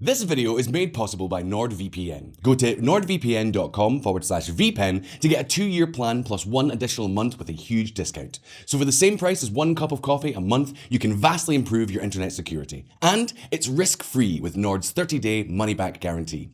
This video is made possible by NordVPN. Go to nordvpn.com/VPN to get a 2-year plan plus 1 additional month with a huge discount. So for the same price as 1 cup of coffee a month, you can vastly improve your internet security. And it's risk-free with Nord's 30-day money-back guarantee.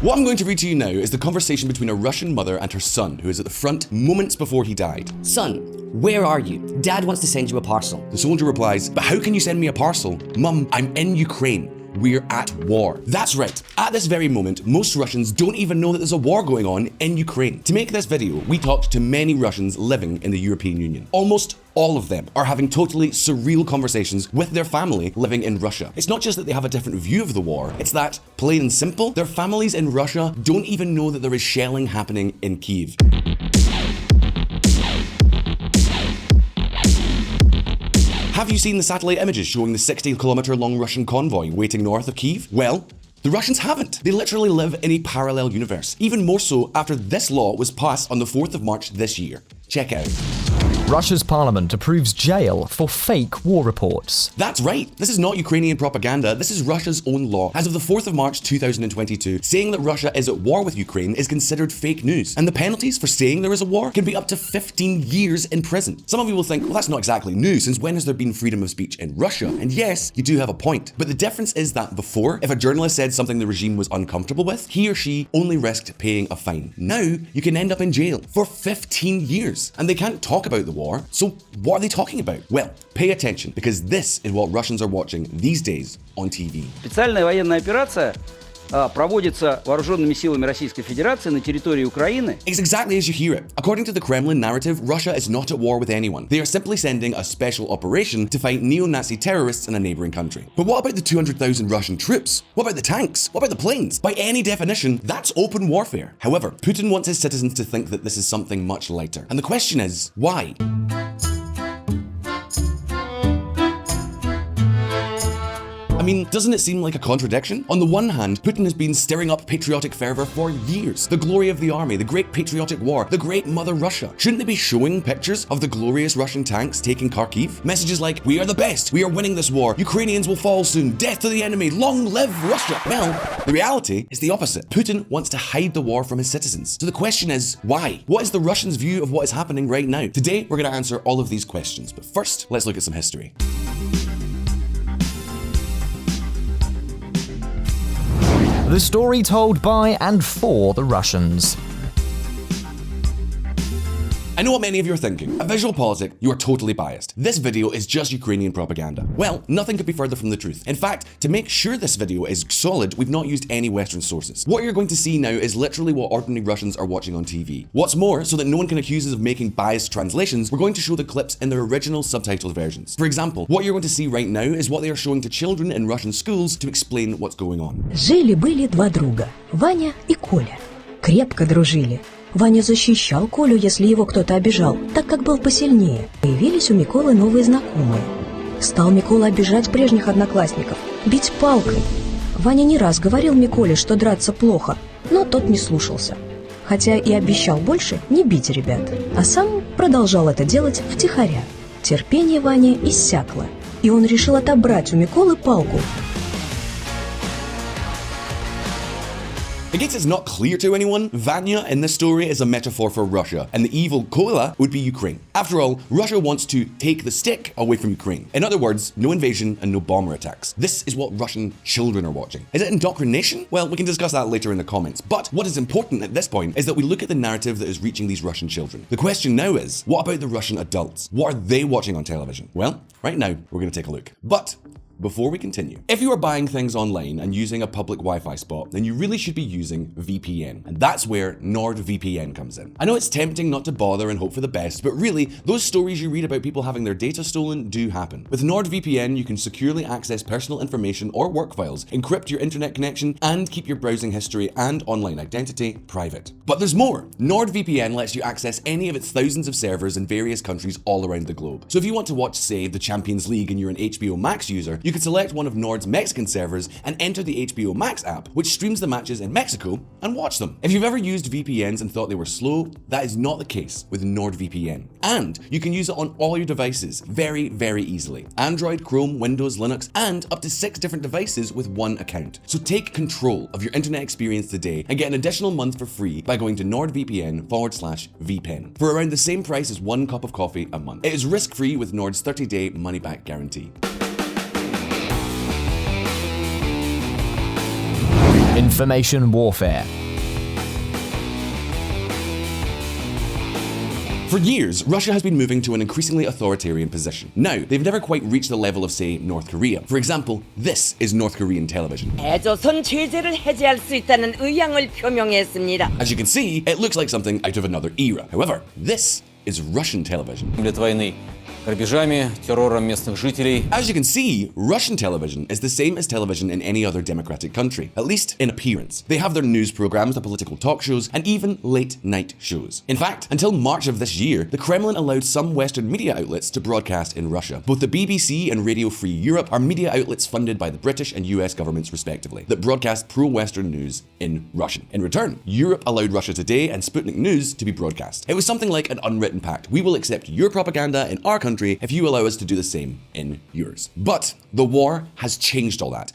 What I'm going to read to you now is the conversation between a Russian mother and her son, who is at the front moments before he died. Son, where are you? Dad wants to send you a parcel. The soldier replies, "But how can you send me a parcel? Mum, I'm in Ukraine. We're at war." That's right. At this very moment, most Russians don't even know that there's a war going on in Ukraine. To make this video, we talked to many Russians living in the European Union. Almost all of them are having totally surreal conversations with their family living in Russia. It's not just that they have a different view of the war, it's that, plain and simple, their families in Russia don't even know that there is shelling happening in Kyiv. Have you seen the satellite images showing the 60-kilometer-long Russian convoy waiting north of Kyiv? Well, the Russians haven't. They literally live in a parallel universe. Even more so after this law was passed on the 4th of March this year. Check out. Russia's parliament approves jail for fake war reports. That's right. This is not Ukrainian propaganda. This is Russia's own law. As of the 4th of March 2022, saying that Russia is at war with Ukraine is considered fake news. And the penalties for saying there is a war can be up to 15 years in prison. Some of you will think, well, that's not exactly new, since when has there been freedom of speech in Russia? And yes, you do have a point. But the difference is that before, if a journalist said something the regime was uncomfortable with, he or she only risked paying a fine. Now, you can end up in jail for 15 years. And they can't talk about the war, so what are they talking about? Well, pay attention, because this is what Russians are watching these days on TV. Специальная военная операция проводится вооруженными силами Российской Федерации на территории Украины. It's exactly as you hear it. According to the Kremlin narrative, Russia is not at war with anyone. They are simply sending a special operation to fight neo-Nazi terrorists in a neighboring country. But what about the 200,000 Russian troops? What about the tanks? What about the planes? By any definition, that's open warfare. However, Putin wants his citizens to think that this is something much lighter. And the question is, why? I mean, doesn't it seem like a contradiction? On the one hand, Putin has been stirring up patriotic fervor for years. The glory of the army, the great patriotic war, the great mother Russia. Shouldn't they be showing pictures of the glorious Russian tanks taking Kharkiv? Messages like, "We are the best, we are winning this war, Ukrainians will fall soon, death to the enemy, long live Russia." Well, the reality is the opposite. Putin wants to hide the war from his citizens. So the question is, why? What is the Russians' view of what is happening right now? Today, we're going to answer all of these questions. But first, let's look at some history. The story told by and for the Russians. I know what many of you are thinking. At VisualPolitik, you are totally biased. This video is just Ukrainian propaganda. Well, nothing could be further from the truth. In fact, to make sure this video is solid, we've not used any Western sources. What you're going to see now is literally what ordinary Russians are watching on TV. What's more, so that no one can accuse us of making biased translations, we're going to show the clips in their original subtitled versions. For example, what you're going to see right now is what they are showing to children in Russian schools to explain what's going on. Жили-были два друга, Ваня и Коля. Крепко дружили. Ваня защищал Колю, если его кто-то обижал, так как был посильнее. Появились у Миколы новые знакомые. Стал Микола обижать прежних одноклассников, бить палкой. Ваня не раз говорил Миколе, что драться плохо, но тот не слушался. Хотя и обещал больше не бить ребят, а сам продолжал это делать втихаря. Терпение Вани иссякло, и он решил отобрать у Миколы палку. In case it's not clear to anyone, Vanya in this story is a metaphor for Russia, and the evil Kola would be Ukraine. After all, Russia wants to take the stick away from Ukraine. In other words, no invasion and no bomber attacks. This is what Russian children are watching. Is it indoctrination? Well, we can discuss that later in the comments. But what is important at this point is that we look at the narrative that is reaching these Russian children. The question now is, what about the Russian adults? What are they watching on television? Well, right now, we're going to take a look. But before we continue, if you are buying things online and using a public Wi-Fi spot, then you really should be using VPN. And that's where NordVPN comes in. I know it's tempting not to bother and hope for the best, but really, those stories you read about people having their data stolen do happen. With NordVPN, you can securely access personal information or work files, encrypt your internet connection, and keep your browsing history and online identity private. But there's more. NordVPN lets you access any of its thousands of servers in various countries all around the globe. So if you want to watch, say, the Champions League and you're an HBO Max user, you you could select one of Nord's Mexican servers and enter the HBO Max app, which streams the matches in Mexico, and watch them. If you've ever used VPNs and thought they were slow, that is not the case with NordVPN. And you can use it on all your devices very, very easily. Android, Chrome, Windows, Linux, and up to 6 different devices with one account. So take control of your internet experience today and get an additional month for free by going to NordVPN/VPN for around the same price as 1 cup of coffee a month. It is risk-free with Nord's 30-day money-back guarantee. Information warfare. For years, Russia has been moving to an increasingly authoritarian position. Now, they've never quite reached the level of, say, North Korea. For example, this is North Korean television. 대조선 제재를 해제할 수 있다는 의향을 표명했습니다. As you can see, it looks like something out of another era. However, this is Russian television. войны. Грабежами, террором местных жителей. As you can see, Russian television is the same as television in any other democratic country, at least in appearance. They have their news programs, the political talk shows, and even late-night shows. In fact, until March of this year, the Kremlin allowed some Western media outlets to broadcast in Russia. Both the BBC and Radio Free Europe are media outlets funded by the British and US governments respectively, that broadcast pro-Western news in Russian. In return, Europe allowed Russia Today and Sputnik News to be broadcast. It was something like an unwritten pact. We will accept your propaganda in our country if you allow us to do the same in yours. But the war has changed all that.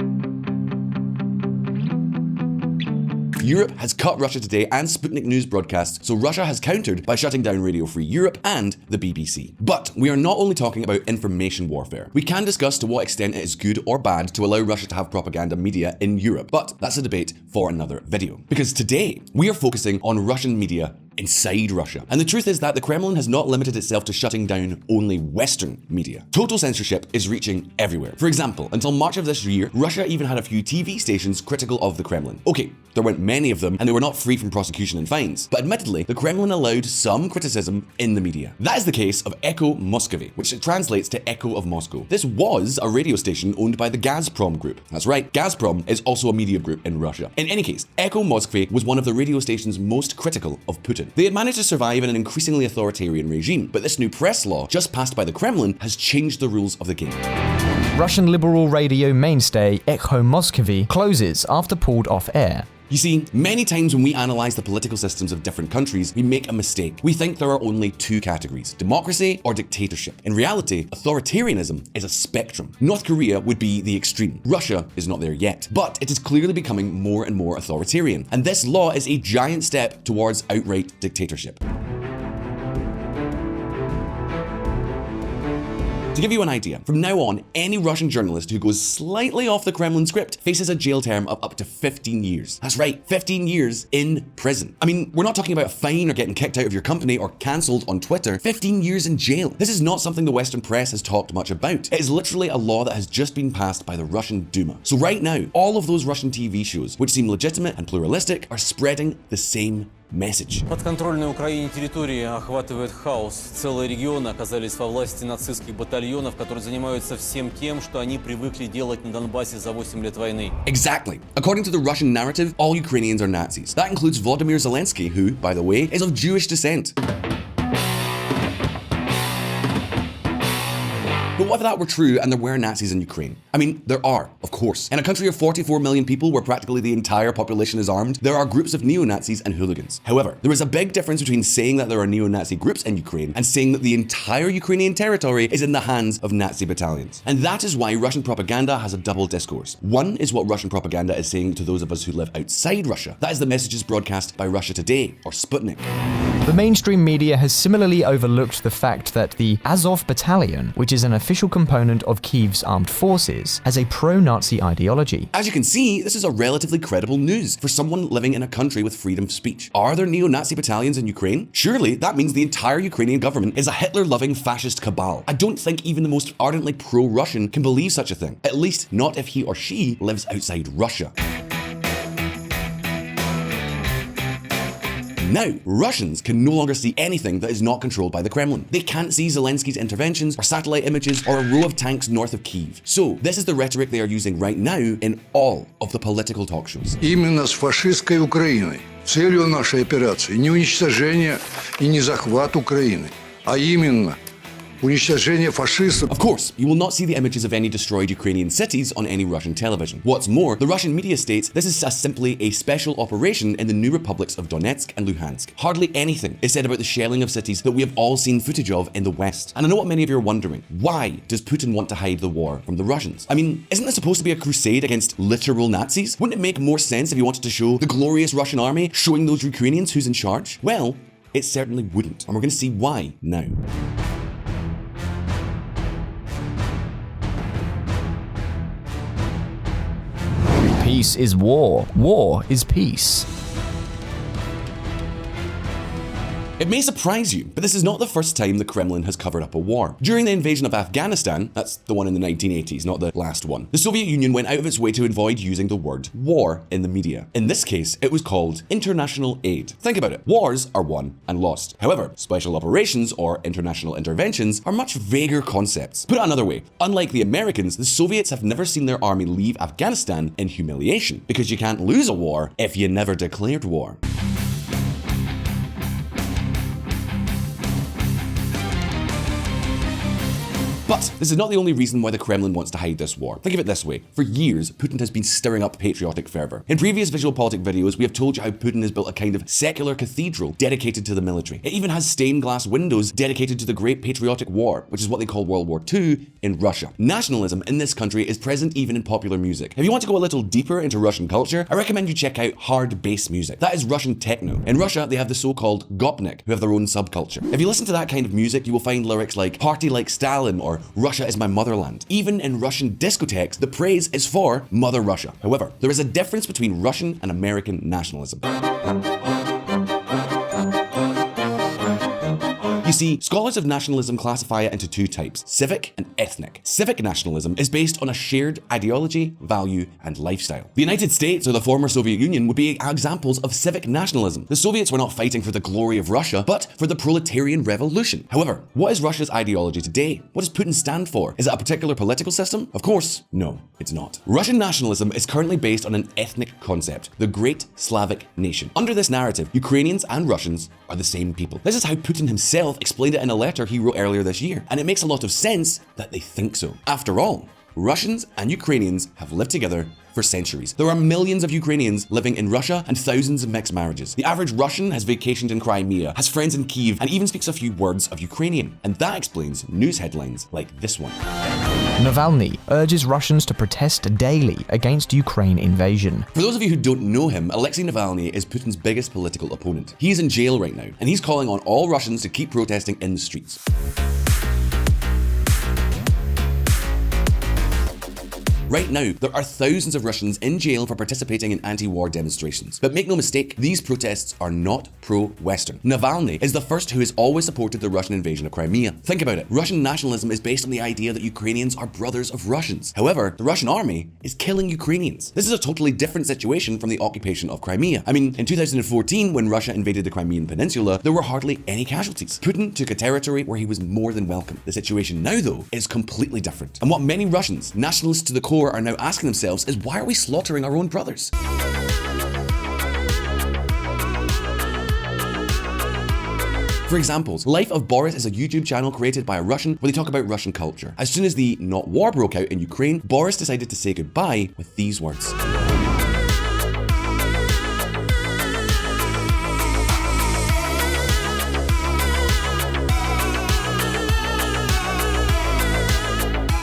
Europe has cut Russia Today and Sputnik News broadcasts, so Russia has countered by shutting down Radio Free Europe and the BBC. But we are not only talking about information warfare. We can discuss to what extent it is good or bad to allow Russia to have propaganda media in Europe, but that's a debate for another video. Because today, we are focusing on Russian media inside Russia. And the truth is that the Kremlin has not limited itself to shutting down only Western media. Total censorship is reaching everywhere. For example, until March of this year, Russia even had a few TV stations critical of the Kremlin. Okay, there weren't many of them, and they were not free from prosecution and fines. But admittedly, the Kremlin allowed some criticism in the media. That is the case of Echo Moskvy, which translates to Echo of Moscow. This was a radio station owned by the Gazprom group. That's right, Gazprom is also a media group in Russia. In any case, Echo Moskvy was one of the radio stations most critical of Putin. They had managed to survive in an increasingly authoritarian regime, but this new press law, just passed by the Kremlin, has changed the rules of the game. Russian liberal radio mainstay Echo Moskvy closes after pulled off air. You see, many times when we analyze the political systems of different countries, we make a mistake. We think there are only 2 categories, democracy or dictatorship. In reality, authoritarianism is a spectrum. North Korea would be the extreme. Russia is not there yet, but it is clearly becoming more and more authoritarian. And this law is a giant step towards outright dictatorship. To give you an idea, from now on, any Russian journalist who goes slightly off the Kremlin script faces a jail term of up to 15 years. That's right, 15 years in prison. I mean, we're not talking about a fine or getting kicked out of your company or cancelled on Twitter. 15 years in jail. This is not something the Western press has talked much about. It is literally a law that has just been passed by the Russian Duma. So right now, all of those Russian TV shows, which seem legitimate and pluralistic, are spreading the same message. Подконтрольной Украине территории охватывает хаос. Целые регионы оказались во власти нацистских батальонов, которые занимаются всем тем, что они привыкли делать на Донбассе за 8 лет войны. Exactly. According to the Russian narrative, all Ukrainians are Nazis. That includes Volodymyr Zelensky, who, by the way, is of Jewish descent. But what if that were true and there were Nazis in Ukraine? I mean, there are, of course. In a country of 44 million people where practically the entire population is armed, there are groups of neo-Nazis and hooligans. However, there is a big difference between saying that there are neo-Nazi groups in Ukraine and saying that the entire Ukrainian territory is in the hands of Nazi battalions. And that is why Russian propaganda has a double discourse. One is what Russian propaganda is saying to those of us who live outside Russia. That is the messages broadcast by Russia Today or Sputnik. The mainstream media has similarly overlooked the fact that the Azov Battalion, which is an official component of Kyiv's armed forces, has a pro-Nazi ideology. As you can see, this is a relatively credible news for someone living in a country with freedom of speech. Are there neo-Nazi battalions in Ukraine? Surely that means the entire Ukrainian government is a Hitler-loving fascist cabal. I don't think even the most ardently pro-Russian can believe such a thing, at least not if he or she lives outside Russia. Now, Russians can no longer see anything that is not controlled by the Kremlin. They can't see Zelensky's interventions or satellite images or a row of tanks north of Kyiv. So, this is the rhetoric they are using right now in all of the political talk shows. Именно с фашистской Украиной. Целью нашей операции не уничтожение и не захват Украины, а именно уничтожения фашистов. Of course, you will not see the images of any destroyed Ukrainian cities on any Russian television. What's more, the Russian media states this is simply a special operation in the new republics of Donetsk and Luhansk. Hardly anything is said about the shelling of cities that we have all seen footage of in the West. And I know what many of you are wondering. Why does Putin want to hide the war from the Russians? I mean, isn't this supposed to be a crusade against literal Nazis? Wouldn't it make more sense if he wanted to show the glorious Russian army showing those Ukrainians who's in charge? Well, it certainly wouldn't. And we're going to see why now. Peace is war. War is peace. It may surprise you, but this is not the first time the Kremlin has covered up a war. During the invasion of Afghanistan, that's the one in the 1980s, not the last one, the Soviet Union went out of its way to avoid using the word war in the media. In this case, it was called international aid. Think about it. Wars are won and lost. However, special operations or international interventions are much vaguer concepts. Put it another way, unlike the Americans, the Soviets have never seen their army leave Afghanistan in humiliation, because you can't lose a war if you never declared war. But this is not the only reason why the Kremlin wants to hide this war. Think of it this way. For years, Putin has been stirring up patriotic fervor. In previous VisualPolitik videos, we have told you how Putin has built a kind of secular cathedral dedicated to the military. It even has stained glass windows dedicated to the Great Patriotic War, which is what they call World War II in Russia. Nationalism in this country is present even in popular music. If you want to go a little deeper into Russian culture, I recommend you check out hard bass music. That is Russian techno. In Russia, they have the so-called gopnik, who have their own subculture. If you listen to that kind of music, you will find lyrics like "Party like Stalin" or "Russia is my motherland." Even in Russian discotheques, the praise is for Mother Russia. However, there is a difference between Russian and American nationalism. You see, scholars of nationalism classify it into two types, civic and ethnic. Civic nationalism is based on a shared ideology, value, and lifestyle. The United States or the former Soviet Union would be examples of civic nationalism. The Soviets were not fighting for the glory of Russia, but for the proletarian revolution. However, what is Russia's ideology today? What does Putin stand for? Is it a particular political system? Of course, no, it's not. Russian nationalism is currently based on an ethnic concept, the Great Slavic Nation. Under this narrative, Ukrainians and Russians are the same people. This is how Putin himself explained it in a letter he wrote earlier this year, and it makes a lot of sense that they think so. After all, Russians and Ukrainians have lived together for centuries. There are millions of Ukrainians living in Russia and thousands of mixed marriages. The average Russian has vacationed in Crimea, has friends in Kyiv, and even speaks a few words of Ukrainian. And that explains news headlines like this one. Navalny urges Russians to protest daily against Ukraine invasion. For those of you who don't know him, Alexei Navalny is Putin's biggest political opponent. He is in jail right now, and he's calling on all Russians to keep protesting in the streets. Right now, there are thousands of Russians in jail for participating in anti-war demonstrations. But make no mistake, these protests are not pro-Western. Navalny is the first who has always supported the Russian invasion of Crimea. Think about it. Russian nationalism is based on the idea that Ukrainians are brothers of Russians. However, the Russian army is killing Ukrainians. This is a totally different situation from the occupation of Crimea. I mean, in 2014, when Russia invaded the Crimean Peninsula, there were hardly any casualties. Putin took a territory where he was more than welcome. The situation now, though, is completely different. And what many Russians, nationalists to the core, are now asking themselves is, why are we slaughtering our own brothers? For examples, Life of Boris is a YouTube channel created by a Russian where they talk about Russian culture. As soon as the not war broke out in Ukraine, Boris decided to say goodbye with these words.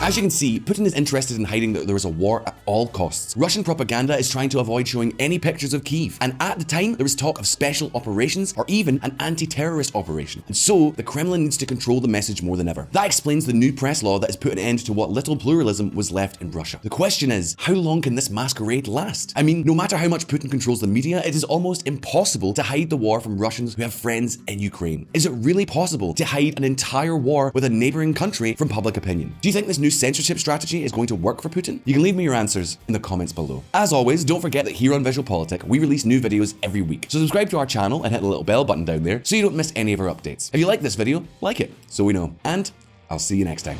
As you can see, Putin is interested in hiding that there is a war at all costs. Russian propaganda is trying to avoid showing any pictures of Kyiv. And at the time, there was talk of special operations or even an anti-terrorist operation. And so, the Kremlin needs to control the message more than ever. That explains the new press law that has put an end to what little pluralism was left in Russia. The question is, how long can this masquerade last? I mean, no matter how much Putin controls the media, it is almost impossible to hide the war from Russians who have friends in Ukraine. Is it really possible to hide an entire war with a neighboring country from public opinion? Do you think this new censorship strategy is going to work for Putin? You can leave me your answers in the comments below. As always, don't forget that here on VisualPolitik, we release new videos every week. So subscribe to our channel and hit the little bell button down there so you don't miss any of our updates. If you like this video, like it, so we know. And I'll see you next time.